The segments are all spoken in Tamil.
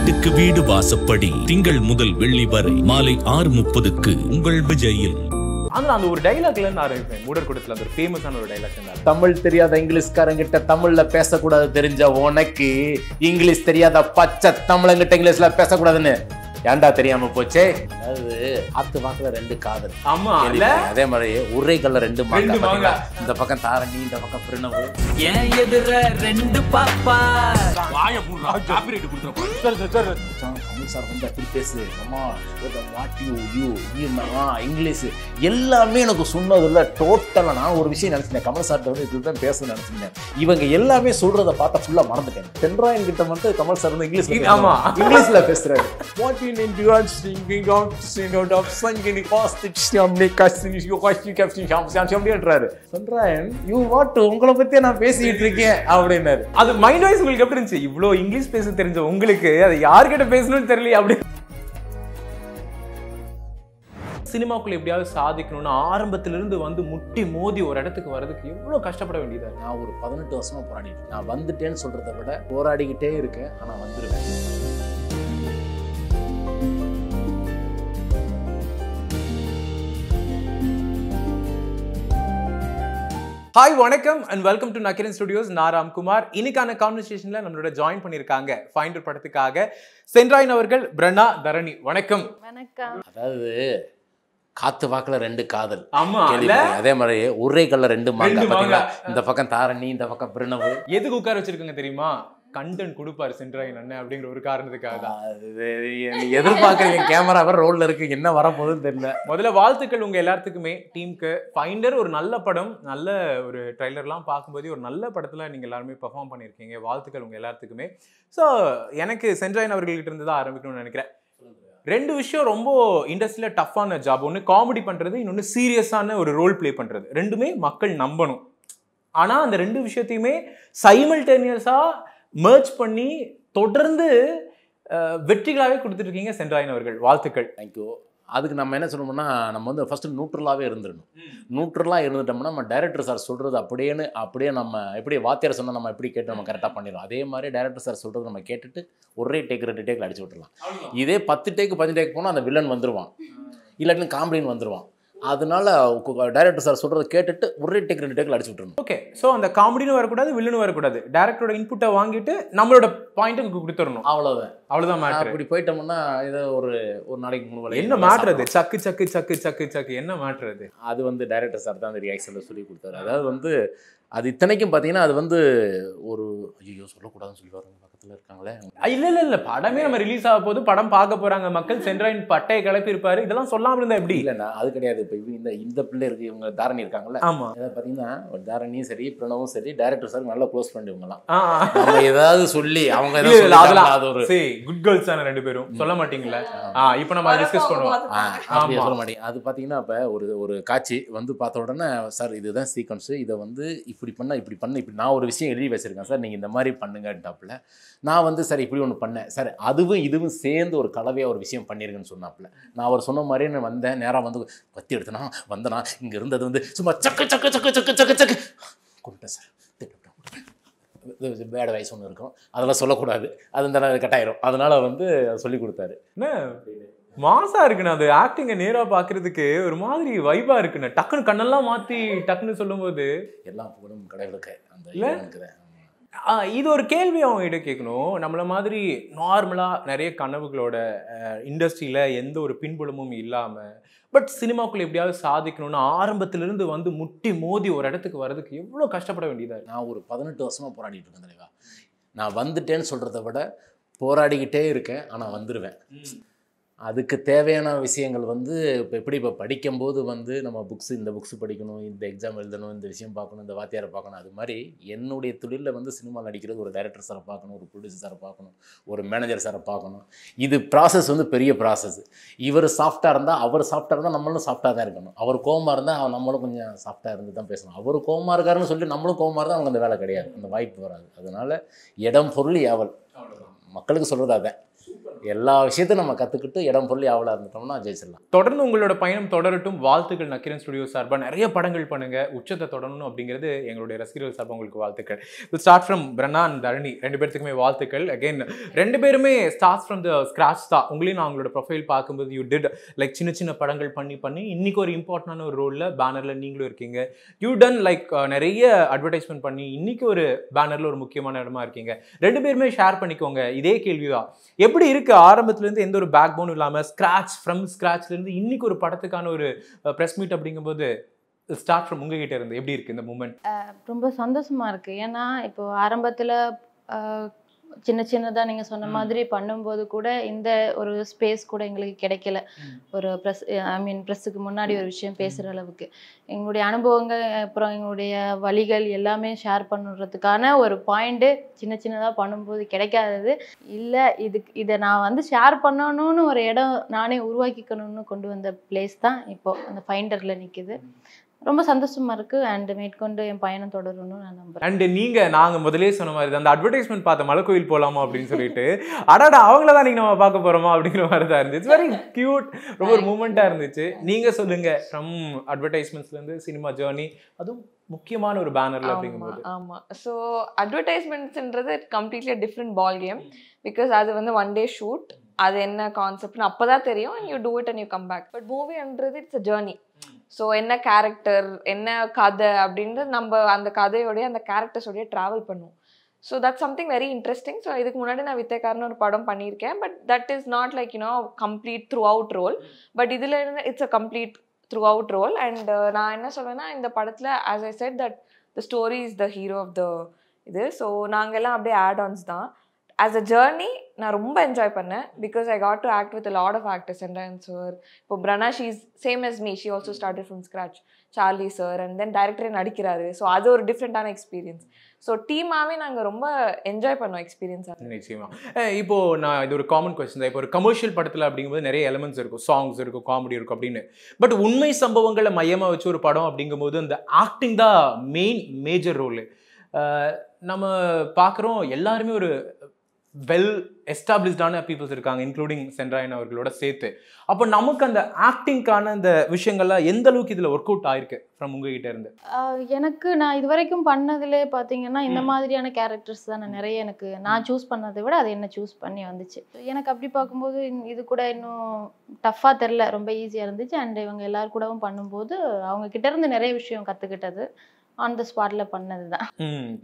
வீட்டுக்கு வீடு வாசப்படி திங்கள் முதல் வெள்ளி வரை மாலை 6:30க்கு உங்கள் விஜயில். அந்த ஒரு டைலாக்ல நான் ஆரம்பிப்பேன். மூடர்குடத்துல அந்த ஒரு ஃபேமஸான ஒரு டைலாக். தமிழ் தெரியாத இங்கிலீஷ்காரங்கிட்ட தமிழ்ல பேசக்கூடாது தெரிஞ்ச உனக்கு இங்கிலீஷ் தெரியாத பச்சை தமிழங்கிட்ட இங்கிலீஷ்ல பேசக்கூடாதுன்னு ஏன்டா தெரியாம போச்சே. அதாவது ஆத்து வாக்குல ரெண்டு காதல். ஆமா, அதே மாதிரி ஒரே கல்ல ரெண்டு மாங்கா. இந்த பக்கம் தாரணி, இந்த பக்கம் பிரணவு. ஏன் எதிர ரெண்டு பாப்பா வாயை மூடுறா, காப்பிரைட் கொடுத்துறோம். கமல் சார் வந்து அப்படி பேசு, அம்மா வாட் யூ இங்கிலீஷ் எல்லாமே எனக்கு சொன்னதில்ல. டோட்டலா நான் ஒரு விஷயம் நினைச்சிட்டேன், கமல் சார்ட்ட வந்து இதுதான் பேச நினைச்சிருந்தேன். இவங்க எல்லாமே சொல்றதை பார்த்தா ஃபுல்லா மறந்துட்டேன். தென்ராயன் கிட்ட மட்டும் கமல் சார் வந்து இங்கிலீஷ்ல பேசுறாரு. What you need to are singing out of singing cost me casting you question captain அப்படின்றாரு. தென்ராயன் யூ வாட் உங்களை பத்தி நான் பேசிட்டு இருக்கேன் அப்படின்னாரு. அது மைண்ட் வாய்ஸ் உங்களுக்கு எப்படி இருந்துச்சு? இவ்ளோ இங்கிலீஷ் பேச தெரிஞ்ச உங்களுக்கு அது யார்கிட்ட பேசணும்னு தெரியல. அப்படி சினிமாக்குள்ள எப்படியாவது சாதிக்கணும்னு ஆரம்பத்திலிருந்து வந்து முட்டி மோதி ஒரு இடத்துக்கு வர்றதுக்கு எவ்வளவு கஷ்டப்பட வேண்டியதா? நான் ஒரு 18 வருஷமா போராடிட்டு, நான் வந்துட்டேன்னு சொல்றதை விட போராடிக்கிட்டே இருக்கேன், ஆனா வந்துருவேன். ஹாய், வணக்கம் and welcome to Nakkheeran studios. நான் ராம்குமார். இன்னைக்கான கான்வர்சேஷன்ல நம்மளோட ஜாயின் பண்ணிருக்காங்க ஃபைண்டர் படத்துக்காக சென்ட்ராயன் அவர்கள், பிரனா, தரணி. வணக்கம். வணக்கம். அதாவது காத்து வாக்குல ரெண்டு காதல். ஆமா, அதே மாதிரி ஒரே கல்ல ரெண்டு மாங்கா. இந்த பக்கம் தாரணி, இந்த பக்கம் பிரணவு. எதுக்கு உட்கார வச்சிருக்காங்க தெரியுமா? கண்டென்ட் கொடுப்பாரு சென்ட்ராயன் அண்ணன் அப்படிங்கிற ஒரு காரணத்துக்காக தான். எதிர்பார்க்கறீங்க கேமரா வேற ரோல்ல இருக்கு, என்ன வரப்போகுதுன்னு தெரியல. முதல்ல வாழ்த்துக்கள் உங்க எல்லாத்துக்குமே, டீமுக்கு. ஃபைண்டர் ஒரு நல்ல படம், நல்ல ஒரு ட்ரைலர்லாம் பார்க்கும்போது ஒரு நல்ல படத்துல நீங்க எல்லாருமே பெர்ஃபார்ம் பண்ணியிருக்கீங்க. வாழ்த்துக்கள் உங்க எல்லாத்துக்குமே. ஸோ எனக்கு சென்ட்ராயன் அவர்கள்கிட்ட இருந்து தான் ஆரம்பிக்கணும்னு நினைக்கிறேன். ரெண்டு விஷயம் ரொம்ப இண்டஸ்ட்ரியில டஃப்பான ஜாப். ஒன்று காமெடி பண்றது, இன்னொன்று சீரியஸான ஒரு ரோல் பிளே பண்றது. ரெண்டுமே மக்கள் நம்பணும். ஆனா அந்த ரெண்டு விஷயத்தையுமே சைமல்டேனியஸா மர்ஜ் பண்ணி தொடர்ந்து வெற்றிகளாகவே கொடுத்துட்டு இருக்கீங்க சென்ட்ராயன் அவர்கள். வாழ்த்துக்கள். தேங்க்யூ. அதுக்கு நம்ம என்ன சொல்லணும்னா, நம்ம வந்து ஃபர்ஸ்ட் நியூட்ரலாகவே இருந்துடணும். நியூட்ரலாக இருந்துட்டோம்னா நம்ம டைரக்டர் சார் சொல்கிறது அப்படியே நம்ம எப்படி வாத்தியார் சொன்னால் நம்ம எப்படி கேட்டு நம்ம கரெக்டாக பண்ணிடுவோம். அதே மாதிரி டைரக்டர் சார் சொல்கிறது நம்ம கேட்டுட்டு ஒரே டேக் 2 டேக்கில் அடிச்சு விட்டுருலாம். இதே 10 டேக்கு 15 டேக் போனால் அந்த வில்லன் வந்துடுவான், இல்லாட்டின்னு காமெடின்னு வந்துடுவான். அதனால டைரக்டர் சார் சொல்றதை கேட்டுட்டு ஒரே டேக் 2 டேக்கில் அடிச்சு விட்டுருணும். ஓகே, ஸோ அந்த காமெடின்னு வரக்கூடாது, வில்லனு வரக்கூடாது. டேரக்டரோட இன்புட்டை வாங்கிட்டு நம்மளோட பாயிண்ட்டுக்கு கொடுத்துடணும். அவ்வளோதான் மேட்டர். அப்படி போயிட்டோம்னா இதை ஒரு நாளைக்கு 3 வேளை என்ன மாற்றுறது? சக்கு சக்கு சக்கு சக்கு சக்கு என்ன மாற்றுறது? அது வந்து டைரக்டர் சார் தான் அந்த ரியாக்ஷனில் சொல்லி கொடுத்தாரு. அதாவது வந்து அது இத்தனைக்கும் பார்த்தீங்கன்னா அது வந்து ஒரு ஐயோ சொல்லக்கூடாதுன்னு சொல்லுவாங்க, பக்கத்தில் இருக்காங்களே. இல்லை படமே நம்ம ரிலீஸ் ஆக போது, படம் பார்க்க போறாங்க மக்கள். சென்ட்ராயன் பட்டையை கிளப்பி இருப்பாரு, இதெல்லாம் சொல்லாமல் இருந்தா எப்படி? இல்லைண்ணா அது கிடையாது. இப்போ இந்த பிள்ளை இருக்கு, இவங்க தாரணி இருக்காங்கல்ல. ஆமா, பார்த்தீங்கன்னா தாரணியும் சரி பிரணவும் சரி டைரக்டர் சார் நல்ல க்ளோஸ் ஃப்ரெண்ட். இவங்கலாம் ஏதாவது சொல்லி அவங்க குட் கேர்ள்ஸ் தானே ரெண்டு பேரும், சொல்ல மாட்டீங்களா? இப்போ நம்ம டிஸ்கஸ் பண்ணுவோம். சொல்ல மாட்டேங்க. அது பார்த்தீங்கன்னா இப்போ ஒரு காட்சி வந்து பார்த்த உடனே சார் இதுதான் சீக்வன்ஸ், இதை வந்து இப்படி நான் ஒரு விஷயம் எழுதி வச்சிருக்கேன் சார், நீங்கள் இந்த மாதிரி பண்ணுங்கட்டாப்புல. நான் வந்து சார் இப்படி ஒன்று பண்ணேன் சார், அதுவும் இதுவும் சேர்ந்து ஒரு கலவையாக ஒரு விஷயம் பண்ணியிருக்கேன்னு சொன்னாப்புல. நான் அவர் சொன்ன மாதிரியே நான் வந்தேன், நேராக வந்து கத்தி எடுத்தனா வந்தனா இங்கே இருந்தது வந்து சும்மா சக்கு சக்கு சக்கு சக்கு சக்கு சக்கு கொண்டேன் சார். பேட் வாய்ஸ் ஒன்று இருக்கும், அதெல்லாம் சொல்லக்கூடாது, அது இந்த கட்டாயிரும். அதனால வந்து சொல்லி கொடுத்தாரு. மாசா இருக்குண்ணா அது. ஆக்டிங்க நேரா பாக்குறதுக்கு ஒரு மாதிரி வைபா இருக்குண்ணா. டக்குன்னு கண்ணெல்லாம் மாத்தி டக்குன்னு சொல்லும் போது எல்லாம் புகழும் கடவுளுக்கு. அந்த இது ஒரு கேள்வி அவங்க கிட்ட கேட்கணும். நம்மள மாதிரி நார்மலா நிறைய கனவுகளோட இண்டஸ்ட்ரியில எந்த ஒரு பின்புலமும் இல்லாம பட் சினிமாக்குள்ள எப்படியாவது சாதிக்கணும்னு ஆரம்பத்திலிருந்து வந்து முட்டி மோதி ஒரு இடத்துக்கு வர்றதுக்கு எவ்வளவு கஷ்டப்பட வேண்டியதா இருக்கு? நான் ஒரு 18 வருஷமா போராடிட்டு இருக்கேன் தலைவா. நான் வந்துட்டேன்னு சொல்றதை விட போராடிக்கிட்டே இருக்கேன், ஆனா வந்துருவேன். அதுக்கு தேவையான விஷயங்கள் வந்து இப்போ படிக்கும்போது வந்து நம்ம இந்த புக்ஸ் படிக்கணும், இந்த எக்ஸாம் எழுதணும், இந்த விஷயம் பார்க்கணும், இந்த வாத்தியாரை பார்க்கணும். அது மாதிரி என்னுடைய தொழிலில் வந்து சினிமாவில் நடிக்கிறது ஒரு டைரக்டர் சாரை பார்க்கணும், ஒரு ப்ரொடியூசர் சாரை பார்க்கணும், ஒரு மேனேஜர் சாரை பார்க்கணும். இது ப்ராசஸ் வந்து பெரிய ப்ராசஸ். இவர் சாஃப்டாக இருந்தால் அவர் சாஃப்டாக இருந்தால் நம்மளும் சாஃப்டாக தான் இருக்கணும். அவர் கோவமாக இருந்தால் நம்மளும் கொஞ்சம் சாஃப்டாக இருந்து தான் பேசணும். அவர் கோவமாக இருக்காருன்னு சொல்லி நம்மளும் கோவமாக இருந்தால் அவங்க அந்த வேலை கிடையாது, அந்த வாய்ப்பு வராது. அதனால் இடம் பொருள் ஏவல் மக்களுக்கு சொல்கிறது அதான். எல்லா விஷயத்தையும் நம்ம கற்றுக்கிட்டு இடம் பொருள் ஆவலாக இருந்துட்டோம்னா ஜெயிச்சிடலாம். தொடர்ந்து உங்களோட பயணம் தொடரட்டும். வாழ்த்துக்கள். நக்கீரன் ஸ்டுடியோ சார்பாக நிறைய படங்கள் பண்ணுங்க, உச்சத்தை தொடரணும் அப்படிங்கிறது எங்களுடைய ரசிகர்கள் சார்பாக உங்களுக்கு வாழ்த்துக்கள். ஸ்டார்ட் ஃப்ரம் பிரனா அண்ட் தரணி 2 பேர்த்துக்குமே வாழ்த்துக்கள். அகைன் 2 பேருமே ஸ்டார்ட் ஃப்ரம் த ஸ்கிராச் தான். உங்களையும் நான் உங்களோட ப்ரொஃபைல் பார்க்கும்போது யூ டிட் லைக் சின்ன சின்ன படங்கள் பண்ணி இன்னைக்கு ஒரு இம்பார்ட்டன்டான ஒரு ரோலில் பேனரில் நீங்களும் இருக்கீங்க. யூ டன் லைக் நிறைய அட்வர்டைஸ்மெண்ட் பண்ணி இன்னைக்கு ஒரு பேனரில் ஒரு முக்கியமான இடமா இருக்கீங்க. 2 பேருமே ஷேர் பண்ணிக்கோங்க. இதே கேள்விதான், எப்படி இருக்கு ஆரம்பத்துலேருந்து எந்த ஒரு பேக் போன் இல்லாமல் ஸ்க்ராட்ச்லேருந்து இன்னைக்கு ஒரு படத்துக்கான ஒரு ப்ரெஸ் மீட் அப்படிங்கும்போது ஸ்டார்ட் ஃப்ரம் உங்ககிட்ட இருந்து எப்படி இருக்கு இந்த மூமெண்ட்? ரொம்ப சந்தோஷமா இருக்கு. ஏன்னா இப்போ ஆரம்பத்தில் சின்னதாக நீங்கள் சொன்ன மாதிரி பண்ணும்போது கூட இந்த ஒரு ஸ்பேஸ் கூட எங்களுக்கு கிடைக்கல. ஒரு ப்ரெஸ்ஸுக்கு முன்னாடி ஒரு விஷயம் பேசுகிற அளவுக்கு எங்களுடைய அனுபவங்கள் அப்புறம் எங்களுடைய வழிகள் எல்லாமே ஷேர் பண்ணுறதுக்கான ஒரு பாயிண்ட்டு சின்னதாக பண்ணும்போது கிடைக்காதது இல்லை. இதை நான் ஷேர் பண்ணணும்னு ஒரு இடம் நானே உருவாக்கிக்கணும்னு கொண்டு வந்த பிளேஸ் தான் இப்போது அந்த ஃபைண்டரில் நிற்குது. ரொம்ப சந்தோஷமா இருக்கு. அண்ட் மேற்கொண்டு என் பயணம் தொடரணும்னு நான் நம்புறேன். அண்ட் நாங்க முதலே சொன்ன மாதிரி அந்த அட்வர்டைஸ்மெண்ட் பார்த்த மலை கோயில் போலாமா அப்படின்னு சொல்லிட்டு அடாடா அவங்களதான் நீங்க நம்ம பார்க்க போறோமா அப்படிங்கிற மாதிரி தான் இருந்துச்சு. வெரி கியூட், ரொம்ப ஒரு மூமெண்டா இருந்துச்சு. நீங்க சொல்லுங்க, ஃப்ரம் அட்வர்டைஸ்மெண்ட்ஸ்ல இருந்து சினிமா ஜேர்னி, அதுவும் முக்கியமான ஒரு பேனர்ல அப்படிங்கும்போது. ஆமா, ஸோ அட்வர்டைஸ்மெண்ட்ஸ்ன்றது completely different ball game. Because அது ஒன் டே ஷூட், அது என்ன கான்செப்ட்னு அப்போதான் தெரியும். You do it and you come back. But மூவின்றது இட்ஸ் அ ஜேர்னி. ஸோ என்ன கேரக்டர், என்ன கதை அப்படின்றது நம்ம அந்த கதையோடைய அந்த கேரக்டர்ஸோடைய ட்ராவல் பண்ணுவோம். So that something very interesting. So இதுக்கு முன்னாடி நான் வித்தைக்காரன்னு ஒரு படம் பண்ணியிருக்கேன். But that is not like complete throughout role. But இதில் it's a complete throughout role. And நான் என்ன சொல்வேன்னா, இந்த படத்தில் as I set that the story is the hero of the இது. ஸோ நாங்கள்லாம் அப்படியே ஆட் ஆன்ஸ் தான். ஆஸ் அ ஜேர்னி நான் ரொம்ப என்ஜாய் பண்ணேன். Because I got to act with a lot of actors. Sendrayan sir, இப்போ Prana, she is same as me, she also started from scratch. Charle sir and then டைரக்டரே நடிக்கிறாரு. ஸோ அது ஒரு டிஃப்ரெண்டான எக்ஸ்பீரியன்ஸ். ஸோ டீமாகவே நாங்கள் ரொம்ப என்ஜாய் பண்ணோம் எக்ஸ்பீரியன்ஸாக. நிச்சயமா. இப்போ நான் இது ஒரு காமன் கொஸ்டின் தான். இப்போ ஒரு கமர்ஷியல் படத்தில் அப்படிங்கும்போது நிறைய எலமெண்ட்ஸ் இருக்கும், சாங்ஸ் இருக்கும், காமெடி இருக்கும் அப்படின்னு. பட் உண்மை சம்பவங்களை மையமாக வச்சு ஒரு படம் அப்படிங்கும்போது அந்த ஆக்டிங் தான் மேஜர் ரோலு. நம்ம பார்க்குறோம் எல்லாருமே ஒரு வெல் எஸ்டாப்ளிஷ்டான பீப்புள்ஸ் இருக்காங்க, இன்க்ளூடிங் சென்ட்ராயன் அவர்களோட சேர்த்து. அப்போ நமக்கு அந்த ஆக்டிங்கான அந்த விஷயங்கள்லாம் எந்த அளவுக்கு இதில் ஒர்க் அவுட் ஆயிருக்கு ஃப்ரம் உங்ககிட்ட இருந்து? எனக்கு நான் இது வரைக்கும் பண்ணதுலே பார்த்தீங்கன்னா இந்த மாதிரியான கேரக்டர்ஸ் தான் நிறைய நான் சூஸ் பண்ணதை விட அது என்ன சூஸ் பண்ணி வந்துச்சு. எனக்கு அப்படி பார்க்கும்போது இது கூட இன்னும் டஃப்பாக தெரில, ரொம்ப ஈஸியாக இருந்துச்சு. அண்ட் இவங்க எல்லாரும் கூடவும் பண்ணும்போது அவங்க கிட்ட இருந்து நிறைய விஷயம் கற்றுக்கிட்டது ஆன் த ஸ்பாட்ல பண்ணது தான்.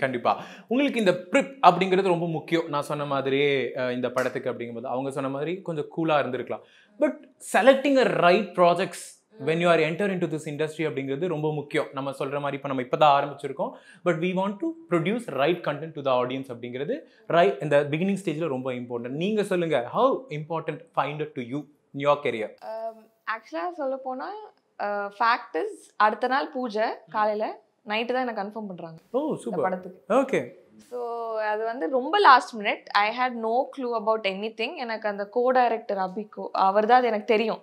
கண்டிப்பா. உங்களுக்கு இந்த ப்ரிப் அப்படிங்கிறது ரொம்ப முக்கியம். நான் சொன்ன மாதிரியே இந்த படத்துக்கு அப்படிங்கும்போது அவங்க சொன்ன மாதிரி கொஞ்சம் கூலாக இருந்திருக்கலாம். But selecting a right projects when you are enter in to this industry அப்படிங்கிறது ரொம்ப முக்கியம். நம்ம சொல்கிற மாதிரி இப்போ நம்ம இப்போ தான் ஆரம்பிச்சிருக்கோம். But we want to produce right content to the audience அப்படிங்கிறது இந்த பிகினிங் ஸ்டேஜில் ரொம்ப இம்பார்ட்டன்ட். நீங்கள் சொல்லுங்கள், how important finder to you in your career? ஆக்சுவலாக சொல்ல போனால் ஃபேக்ட் இஸ், அடுத்த நாள் பூஜை காலையில் நைட்டு தான் எனக்கு கன்ஃபார்ம் பண்ணுறாங்க. Oh super. படத்துக்கு. ஓகே. ஸோ அது ரொம்ப last minute. I had no clue about anything. எனக்கு அந்த கோ டைரக்டர் அபிகோ, அவர் தான் அது எனக்கு தெரியும்.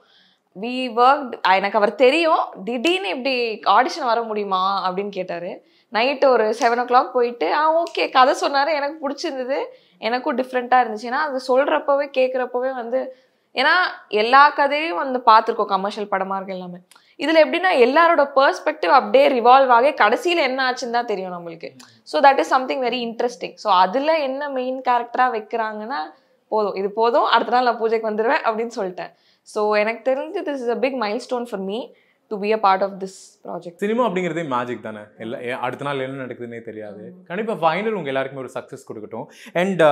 வி ஒர்க், எனக்கு அவர் தெரியும். திடீர்னு இப்படி ஆடிஷன் வர முடியுமா அப்படின்னு கேட்டார். நைட்டு ஒரு 7 o'clock போயிட்டு ஓகே கதை சொன்னார். எனக்கு பிடிச்சிருந்தது, எனக்கும் டிஃப்ரெண்ட்டாக இருந்துச்சு. ஏன்னா அது சொல்கிறப்பவே கேட்குறப்பவே ஏன்னா எல்லா கதையும் பார்த்துருக்கோம், கமர்ஷியல் படமாக இருக்கு எல்லாமே. இதில் எப்படின்னா எல்லாரோட பெர்ஸ்பெக்டிவ் அப்படியே ரிவால்வ் ஆகி கடைசியில் என்ன ஆச்சுன்னு தான் தெரியும் நம்மளுக்கு. So that is something very interesting. So அதில் என்ன மெயின் கேரக்டராக வைக்கிறாங்கன்னா, இது போதும் அடுத்த நாள் நான் பூஜைக்கு வந்துடுவேன் அப்படின்னு சொல்லிட்டேன். ஸோ எனக்கு தெரிஞ்சு this is a big milestone for me to be a part of this project. Cinema அப்படிங்கிறதே மேஜிக் தானே, அடுத்த நாள் என்ன நடக்குதுன்னே தெரியாது. கண்டிப்பாக ஃபைனல் உங்கள் எல்லாருக்குமே ஒரு சக்ஸஸ் கொடுக்கட்டும். அண்ட்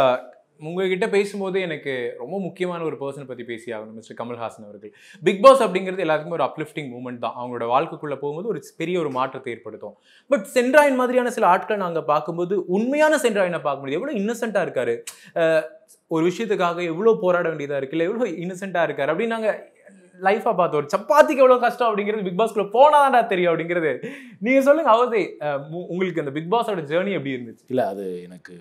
உங்ககிட்ட பேசும்போது எனக்கு ரொம்ப முக்கியமான ஒரு பர்சனை பற்றி பேசி ஆகணும், மிஸ்டர் கமல்ஹாசன் அவர்கள். பிக் பாஸ் அப்படிங்கிறது எல்லாருக்குமே ஒரு அப்லிஃப்டிங் மூமெண்ட் தான். அவங்களோட வாழ்க்கைக்குள்ளே போகும்போது ஒரு பெரிய ஒரு மாற்றத்தை ஏற்படுத்தும். பட் சென்ட்ராயன் மாதிரியான சில ஆட்களை நாங்கள் பார்க்கும்போது உண்மையான சென்ட்ராயனை பார்க்க முடியாது. எவ்வளோ இன்னசென்ட்டாக இருக்காரு, ஒரு விஷயத்துக்காக எவ்வளோ போராட வேண்டியதாக இருக்குது, இல்லை எவ்வளோ இன்னசென்ட்டாக இருக்கார் அப்படின்னு நாங்கள் லைஃபா பார்த்து ஒரு சப்பாத்திக்கு எவ்வளவு கஷ்டம் அப்படிங்கிறது பிக் பாஸ்க்குள்ள போனாதான்டா தெரியும் அப்படிங்கிறது. நீங்க சொல்லுங்க அவதே, உங்களுக்கு அந்த பிக் பாஸோட ஜேர்னி எப்படி இருந்துச்சு? இல்லை அது எனக்கு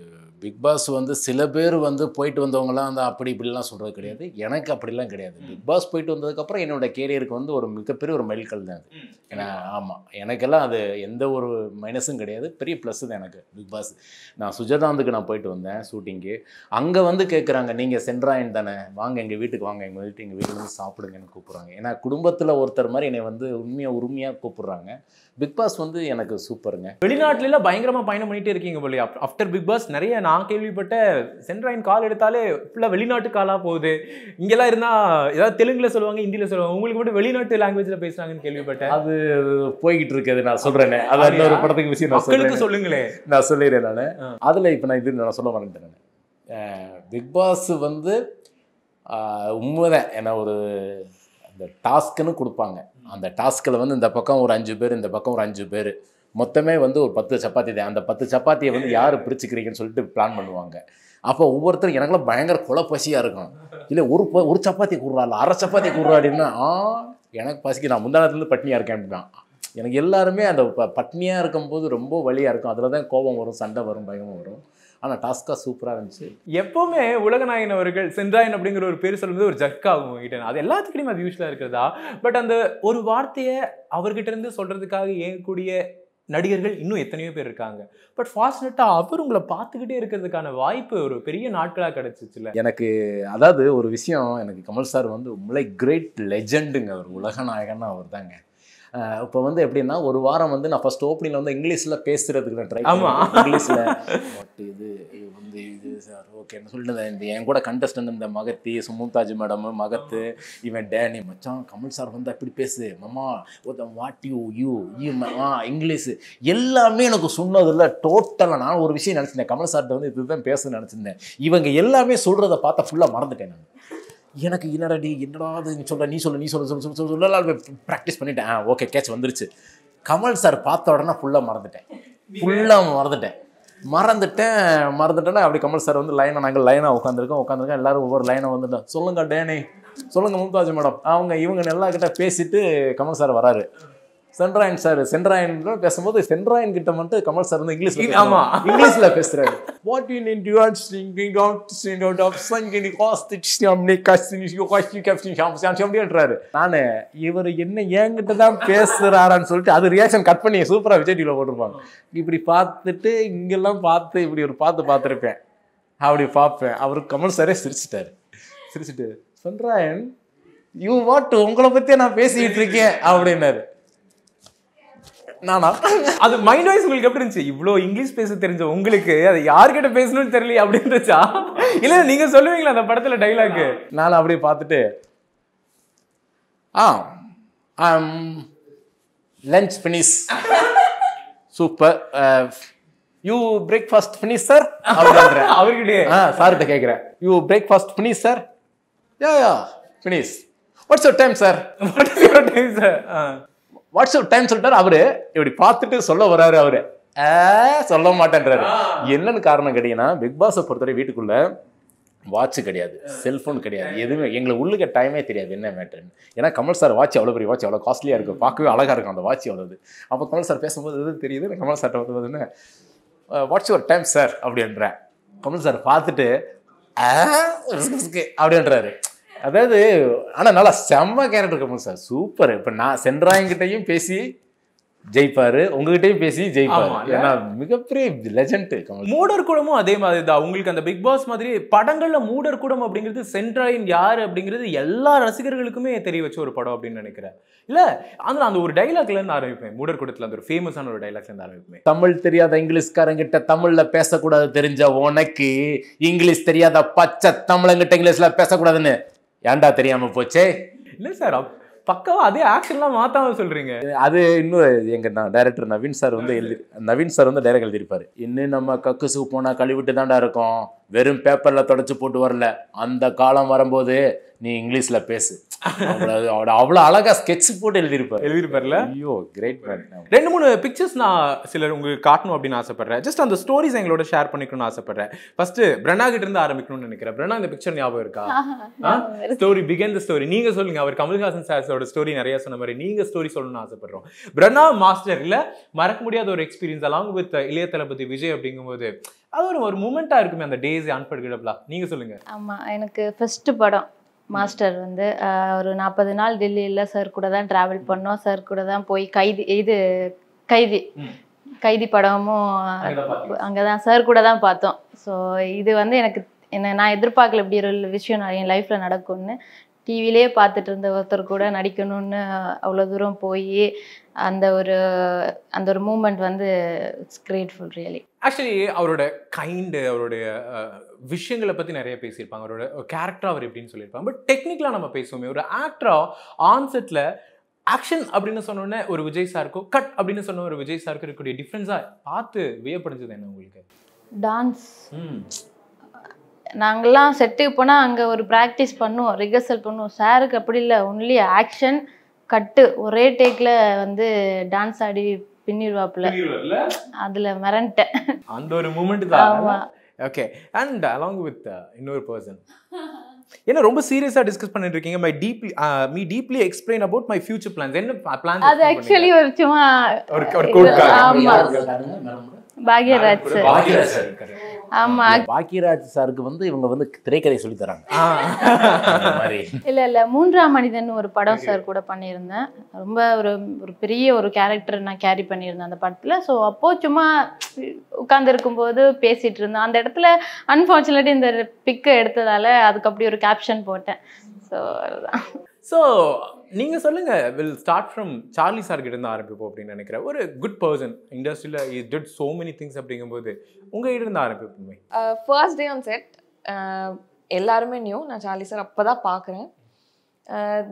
பிக் பாஸ் வந்து சில பேர் வந்து போயிட்டு வந்தவங்களாம் வந்து அப்படி இப்படிலாம் சொல்கிறது கிடையாது. எனக்கு அப்படிலாம் கிடையாது. பிக் பாஸ் போயிட்டு வந்ததுக்கப்புறம் என்னோட கேரியருக்கு வந்து ஒரு மிகப்பெரிய ஒரு மைல்கல் தான் அது. ஏன்னா ஆமாம், எனக்கெல்லாம் அது எந்த ஒரு மைனஸும் கிடையாது, பெரிய ப்ளஸ் தான் எனக்கு பிக் பாஸ். நான் சுஜதாந்துக்கு நான் போயிட்டு வந்தேன் ஷூட்டிங்கு. அங்கே வந்து கேட்குறாங்க, நீங்கள் சென்ட்ராயன் தானே, வாங்க எங்கள் வீட்டுக்கு வாங்க, எங்கள் வீட்டில் வந்து சாப்பிடுங்கன்னு கூப்பிட்றாங்க. ஏன்னா குடும்பத்தில் ஒருத்தர் மாதிரி என்னை வந்து உரிமையாக கூப்பிட்றாங்க. பிக் பாஸ் வந்து எனக்கு சூப்பருங்க. வெளிநாட்டுல பயங்கரமா பயணம் பண்ணிட்டே இருக்கீங்க போல. ஆஃப்டர் பிக் பாஸ் நிறைய நான் கேள்விப்பட்ட சென்ட்ராயின் கால் எடுத்தாலே ஃபுல்லா வெளிநாட்டு காலா போகுது. இங்கெல்லாம் இருந்தா ஏதாவது தெலுங்குல சொல்லுவாங்க, ஹிந்தியில சொல்லுவாங்க, உங்களுக்கு மட்டும் வெளிநாட்டு லாங்குவேஜ்ல பேசுறாங்கன்னு கேள்விப்பட்டேன். அது போய்கிட்டு இருக்குது, நான் சொல்றேனே. அதான் இன்னொரு படத்துக்கு விஷயம் மக்களுக்கு சொல்லுங்களேன். நான் சொல்லிடுறேன். நான் அதுல இப்போ நான் இது நான் சொல்ல மாட்டேன். பிக் பாஸ் வந்து உண்மைதான். ஏன்னா ஒரு அந்த டாஸ்க்குன்னு கொடுப்பாங்க. அந்த டாஸ்கில் வந்து இந்த பக்கம் ஒரு 5 பேர், இந்த பக்கம் ஒரு 5 பேர், மொத்தமே வந்து ஒரு 10 சப்பாத்தி தான். அந்த 10 சப்பாத்தியை வந்து யார் பிரிச்சுக்கிறீங்கன்னு சொல்லிட்டு பிளான் பண்ணுவாங்க. அப்போ ஒவ்வொருத்தரும் எனக்குலாம் பயங்கர குலப்பசியாக இருக்கும். இல்லை ஒரு சப்பாத்தி கூடுறா, இல்லை அரை சப்பாத்தி கூடுறா அப்படின்னா எனக்கு பசிக்கு, நான் முந்தானத்துலேருந்து பட்னியாக இருக்கேன் அப்படின்னா. எனக்கு எல்லாருமே அந்த பட்னியாக இருக்கும்போது ரொம்ப வலியாக இருக்கும். அதில் தான் கோபம் வரும், சண்டை வரும், பயமும் வரும். ஆனால் டாஸ்க்காக சூப்பராக இருந்துச்சு. எப்போவுமே உலகநாயகன் அவர்கள் சென்ட்ராயன் அப்படிங்கிற ஒரு பேர் சொல்லும்போது ஒரு ஜர்க் ஆகும் கிட்ட. அது எல்லாத்துக்கிட்டையும் அது யூஸ்வலாக இருக்கிறதா. பட் அந்த ஒரு வார்த்தையை அவர்கிட்ட இருந்து சொல்றதுக்காக ஏங்கக்கூடிய நடிகர்கள் இன்னும் எத்தனையோ பேர் இருக்காங்க. பட் ஃபார்ச்சுனேட்டாக அவர் உங்களை பார்த்துக்கிட்டே இருக்கிறதுக்கான வாய்ப்பு ஒரு பெரிய நாட்களாக கிடைச்சிச்சுல. எனக்கு அதாவது ஒரு விஷயம், எனக்கு கமல் சார் வந்து உண்மை கிரேட் லெஜெண்டுங்க. அவர் உலகநாயகன்னா அவர் தாங்க. இப்போ வந்து எப்படின்னா, ஒரு வாரம் வந்து நான் ஃபர்ஸ்ட் ஓப்பனிங்கில் வந்து இங்கிலீஷில் பேசுகிறதுக்கு நான் ட்ரை பண்ணேன். இங்கிலீஷில் வாட் இது வந்து இது சார் ஓகேன்னு சொல்லிட்டு இந்த என் கூட கண்டஸ்டன்ட் இந்த மகத்தி, சுமும்தாஜ் மேடம், மகத்து, இவன் டேனி, மச்சான் கமல் சார் வந்து அப்படி பேசு மாமா, வாட் யூ இங்கிலீஷு எல்லாமே எனக்கு சொன்னதில்ல. டோட்டலாக நான் ஒரு விஷயம் நினச்சிருந்தேன், கமல் சார்கிட்ட வந்து இதுதான் பேசுன்னு நினச்சிருந்தேன். இவங்க எல்லாமே சொல்கிறத பார்த்தா ஃபுல்லாக மறந்துட்டேன் நான். எனக்கு என்னடா நீ சொல்ல ப்ராக்டிஸ் பண்ணிட்டேன். ஓகே, கேட்ச் வந்துருச்சு. கமல் சார் பார்த்த உடனே ஃபுல்லாக மறந்துட்டேன்னா அப்படி கமல் சார் வந்து நாங்கள் லைனாக உட்காந்துருக்கோம் எல்லாரும் ஒவ்வொரு லைனாக வந்துட்டோம். சொல்லுங்க டேனி, சொல்லுங்க மும்தாஜ் மேடம், இவங்க எல்லா கிட்ட பேசிட்டு கமல் சார் வராரு. சென்ட்ராயன் பேசும்போது சென்ட்ராயன் கிட்ட மட்டும் கமல் சார் வந்து இங்கிலீஷ்ல பேசுறாரு. What you need to singing out sing out of சங்கினி காஸ்ட் சிம்னி கஸ்னி யோகாஷி கேப்டன் அப்படின்றாரு. நானு இவர் என்ன என்கிட்ட தான் பேசுறாரான்னு சொல்லிட்டு அது ரியாக்ஷன் கட் பண்ணி சூப்பரா விஜய் டிவில போட்டிருப்பாங்க. இப்படி பார்த்துட்டு இங்கெல்லாம் பார்த்து இப்படி ஒரு பார்த்துருப்பேன். அப்படி பார்ப்பேன். அவருக்கு கமல் சாரே சிரிச்சுட்டு சென்ட்ராயன் யூ வாட், உங்களை பத்தியே நான் பேசிக்கிட்டு இருக்கேன் அப்படின்னாரு. நானா அது மைண்ட் வாய்ஸ் உங்களுக்கு எப்படி இருந்துச்சு? இவ்வளோ இங்கிலீஷ் பேச தெரிஞ்ச உங்களுக்கு அது யார்கிட்ட பேசணும்னு தெரியல அப்படின்றச்சா? இல்லை நீங்க சொல்லுவீங்களா அந்த படத்துல டைலாக்? நான் அப்படியே பார்த்துட்டு lunch finish, super, you breakfast finish sir அப்படின்றேன். அவர்கிட்டே சார்கிட்ட கேட்குறேன், you breakfast finish sir? Yeah finish. What's your time sir? What's your time சொல்லிட்டாரு. அவரு இப்படி பார்த்துட்டு சொல்ல வர்றாரு. அவரு சொல்ல மாட்டேன்றாரு. என்னன்னு காரணம் கேட்டீங்கன்னா, பிக் பாஸை பொறுத்தவரை வீட்டுக்குள்ள வாட்ச் கிடையாது, செல்ஃபோன் கிடையாது, எதுவுமே எங்களுக்கு உள்ளுக்க டைமே தெரியாது என்ன மேட்டர்னு. ஏன்னா கமல் சார் வாட்ச் அவ்வளோ பெரிய வாட்ச், அவ்வளோ காஸ்ட்லியாக இருக்கும், பார்க்கவே அழகாக இருக்கும் அந்த வாட்ச் அவ்வளோது. அப்போ கமல் சார் பேசும்போது எது தெரியுது, கமல் சார்ட்ட வந்து வாட்ஸ் யுவர் டைம் சார் அப்படின்றேன். கமல் சார் பார்த்துட்டு அப்படின்றாரு. அதாவது ஆனால் நல்லா செம்ம கேரக்டர் கமல் சார், சூப்பர். இப்போ நான் சென்ட்ராயங்கிட்டையும் பேசி ஜெயிப்பாரு, உங்ககிட்டயும் பேசி ஜெயிப்பாரு. ஏன்னா மிகப்பெரிய லெஜண்ட் கமல். மூடர் கூடமும் அதே மாதிரி தான். உங்களுக்கு அந்த பிக் பாஸ் மாதிரி படங்கள்ல மூடர் கூடம் அப்படிங்கிறது சென்ட்ராயின் யாரு அப்படிங்கிறது எல்லா ரசிகர்களுக்குமே தெரிய வச்ச ஒரு படம் அப்படின்னு நினைக்கிறேன். இல்ல அந்த ஒரு டைலாக்ல இருந்து ஆரம்பிப்பேன். மூடர் கூடத்துல அந்த ஒரு ஃபேமஸான ஒரு டைலாக்ல இருந்து ஆரம்பிப்பேன். தமிழ் தெரியாத இங்கிலீஷ்காரங்கிட்ட தமிழ்ல பேசக்கூடாது தெரிஞ்ச உனக்கு, இங்கிலீஷ் தெரியாத பச்சை தமிழங்கிட்ட இங்கிலீஷ்ல பேசக்கூடாதுன்னு ஏன்டா தெரியாம போச்சே? இல்ல சார், பக்காவா அதே ஆக்ஷன்லாம் மாத்தாம சொல்றீங்க. அது இன்னும் எங்க டைரக்டர் நவீன் சார் வந்து டைரக்ட் எழுதியிருப்பாரு. இன்னும் நம்ம கக்குசுக்கு போனா கழுவிட்டு தான்டா இருக்கோம், வெறும் பேப்பரில் தொடச்சி போட்டு வரல. அந்த காலம் வரும்போது நீ இங்கிலீஷில் பேசு. அவ்வளோ அழகாக ஸ்கெட்ச் போட்டு எழுதியிருப்பார்ல. ஐயோ கிரேட் மேன். 2-3 பிக்சர்ஸ் நான் சிலர் உங்களுக்கு காட்டணும் அப்படின்னு ஆசைப்படுறேன். ஜஸ்ட் அந்த ஸ்டோரிஸ் எங்களோட ஷேர் பண்ணிக்கணும்னு ஆசைப்படுறேன். ஃபர்ஸ்ட் பிரணா கிட்ட இருந்து ஆரம்பிக்கணும்னு நினைக்கிறேன். பிரணா, இந்த பிக்சர் ஞாபகம் இருக்கா? Story begin the story. நீங்க சொல்லுங்க. அவர் கமல்ஹாசன் சார்ஸோட ஸ்டோரி நிறைய சொன்ன மாதிரி நீங்க ஸ்டோரி சொல்லணும்னு ஆசைப்படுறோம். பிரணா மாஸ்டர்ல மறக்க முடியாத ஒரு எக்ஸ்பீரியன்ஸ் அலாங் வித் இளைய தளபதி விஜய் அப்படிங்கும்போது அது ஒரு மூமெண்டா இருக்குமே அந்த டேஸ் அன்ஃபர்கெட்டபிளா. நீங்க சொல்லுங்க. ஆமா, எனக்கு ஃபர்ஸ்ட் படம் மாஸ்டர் வந்து ஒரு 40 நாள் டெல்லியில் சார் கூட தான் ட்ராவல் பண்ணோம். சார் கூட தான் போய் கைதி படமும் அங்கே தான் சார் கூட தான் பார்த்தோம். ஸோ இது வந்து எனக்கு நான் எதிர்பார்க்கல இப்படி ஒரு விஷயம் என் லைஃப்பில் நடக்கும்னு. டிவிலே பார்த்துட்டு இருந்த ஒருத்தர் கூட நடிக்கணும்னு அவ்வளோ தூரம் போய் அந்த ஒரு மூமெண்ட் வந்து இட்ஸ் கிரேட்ஃபுல் ரியலி. ஆக்சுவலி அவரோட அவருடைய விஷயங்களை பற்றி நிறைய பேசியிருப்பாங்க. அவரோட கேரக்டர் அவர் எப்படின்னு சொல்லியிருப்பாங்க. பட் டெக்னிக்கலாக நம்ம பேசுவோமே, ஒரு ஆக்டரா ஆன்செட்டில் ஆக்ஷன் அப்படின்னு சொன்னோன்னே ஒரு விஜய் சாருக்கும் கட் அப்படின்னு சொன்ன ஒரு விஜய் சாருக்கு இருக்கக்கூடிய டிஃப்ரென்ஸாக பார்த்து வியப்படைஞ்சது என்ன உங்களுக்கு? டான்ஸ். நாங்கள்லாம் செட்டுக்கு போனால் அங்கே ஒரு ப்ராக்டிஸ் பண்ணுவோம், ரிஹர்சல் பண்ணுவோம். சாருக்கு அப்படி இல்லை, ஒன்லி ஆக்ஷன் கட்டு ஒரே டேக்கில் வந்து டான்ஸ் ஆடி பின்னிடுவாப்புல. அதில் மறந்துட்டேன். அந்த ஒரு மூமெண்ட் தான். ஓகே. அண்ட் அலாங் வித் இன்னொரு பர்சன் என்ன ரொம்ப சீரியஸா டிஸ்கஸ் பண்ணிட்டு இருக்கீங்க. Me deeply explain about my future plans. என்ன பிளான்ஸ்? அது ஆக்சுவலி ஒரு சும்மா ஒரு கோட் கார்டு. ஆமா, பாக்யராஜ் சார். ஆமா, பாக்யராஜ் சாருக்கு வந்து இவங்க வந்து திரைக்கதை சொல்லி தராங்க. இல்ல மூன்றாம் மனிதன் ஒரு படம் சார் கூட பண்ணியிருந்தேன். ரொம்ப ஒரு பெரிய ஒரு கேரக்டர் நான் கேரி பண்ணியிருந்தேன் அந்த படத்துல. ஸோ அப்போ சும்மா உட்கார்ந்து இருக்கும்போது பேசிட்டு இருந்தேன். அந்த இடத்துல அன்பார்ச்சுனேட்லி இந்த பிக்கை எடுத்ததால அதுக்கு அப்படி ஒரு கேப்ஷன் போட்டேன். ஸோ அதுதான். ஸோ நீங்கள் சொல்லுங்கள். Will start from Charlie sir கிட்ட இருந்து ஆரம்பிப்போம் அப்படின்னு நினைக்கிறேன். ஒரு குட் பர்சன் இண்டஸ்ட்ரியில் is did so many things அப்படிங்கும்போது உங்கள் கிட்ட இருந்து ஆரம்பிப்போமே. ஃபர்ஸ்ட் டே ஆன் செட் எல்லாருமே நியூ. நான் சார்லி சார் அப்போ தான் பார்க்குறேன்.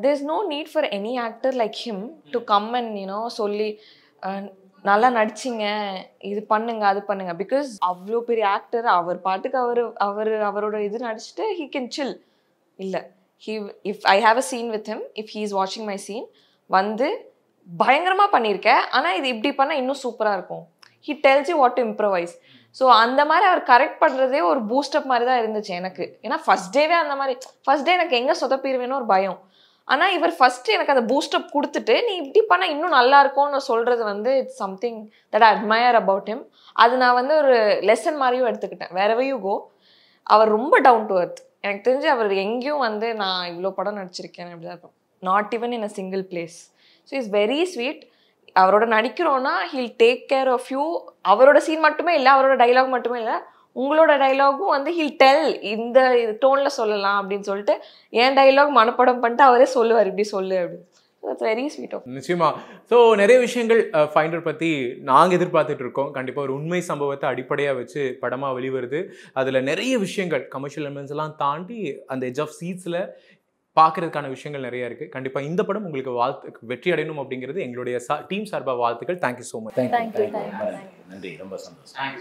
There is no need for any actor like him to come and சொல்லி நல்லா நடிச்சிங்க, இது பண்ணுங்க அது பண்ணுங்க. பிகாஸ் அவ்வளோ பெரிய ஆக்டர், அவர் பாட்டுக்கு அவரோட இது நடிச்சுட்டு ஹீ கேன் சில். இல்லை, if I have a scene with him, if he is watching my scene, வந்து பயங்கரமா பண்ணியிருக்கேன், ஆனால் இது இப்படி பண்ணால் இன்னும் சூப்பராக இருக்கும். he tells you what to improvise. So அந்த மாதிரி அவர் கரெக்ட் பண்ணுறதே ஒரு பூஸ்டப் மாதிரி தான் இருந்துச்சு எனக்கு. ஏன்னா ஃபர்ஸ்ட் டேவே அந்த மாதிரி, ஃபர்ஸ்ட் டே எனக்கு எங்கே சொதப்பிடுவேன்னு ஒரு பயம். ஆனால் இவர் ஃபர்ஸ்ட் எனக்கு அந்த பூஸ்டப் கொடுத்துட்டு நீ இப்படி பண்ணால் இன்னும் நல்லா இருக்கும்னு சொல்கிறது வந்து it's something that I admire about him. அது நான் வந்து ஒரு லெசன் மாதிரியும் எடுத்துக்கிட்டேன். wherever you go, அவர் ரொம்ப டவுன் டு எர்த். எனக்கு தெரிஞ்சு அவர் எங்கேயும் வந்து நான் இவ்வளோ படம் நடிச்சிருக்கேன் அப்படி தான் இருக்கும். Not even in a single place. So is very sweet. அவரோட நடிக்கிறோன்னா he'll take care of you. அவரோட சீன் மட்டுமே இல்லை, அவரோட டைலாக் மட்டுமே இல்லை, உங்களோட டைலாகும் வந்து ஹீல் டெல் இந்த டோனில் சொல்லலாம் அப்படின்னு சொல்லிட்டு என் டைலாக் மனப்படம் பண்ணிட்டு அவரே சொல்லுவார், இப்படி சொல்லு அப்படின்னு. That's very sweet of him. நிச்சயமா. ஸோ நிறைய விஷயங்கள் ஃபைண்டர் பற்றி நாங்கள் எதிர்பார்த்துட்டு இருக்கோம். கண்டிப்பாக ஒரு உண்மை சம்பவத்தை அடிப்படையாக வச்சு படமாக வெளிவருது. அதில் நிறைய விஷயங்கள் கமர்ஷியல் எலிமெண்ட்ஸ் எல்லாம் தாண்டி அந்த எட்ஜ் ஆஃப் சீட்ஸில் பார்க்கறதுக்கான விஷயங்கள் நிறைய இருக்குது. கண்டிப்பாக இந்த படம் உங்களுக்கு வெற்றி அடையணும் அப்படிங்கிறது எங்களுடைய டீம் சார்பாக வாழ்த்துக்கள். Thank you so much. நன்றி, ரொம்ப சந்தோஷம்.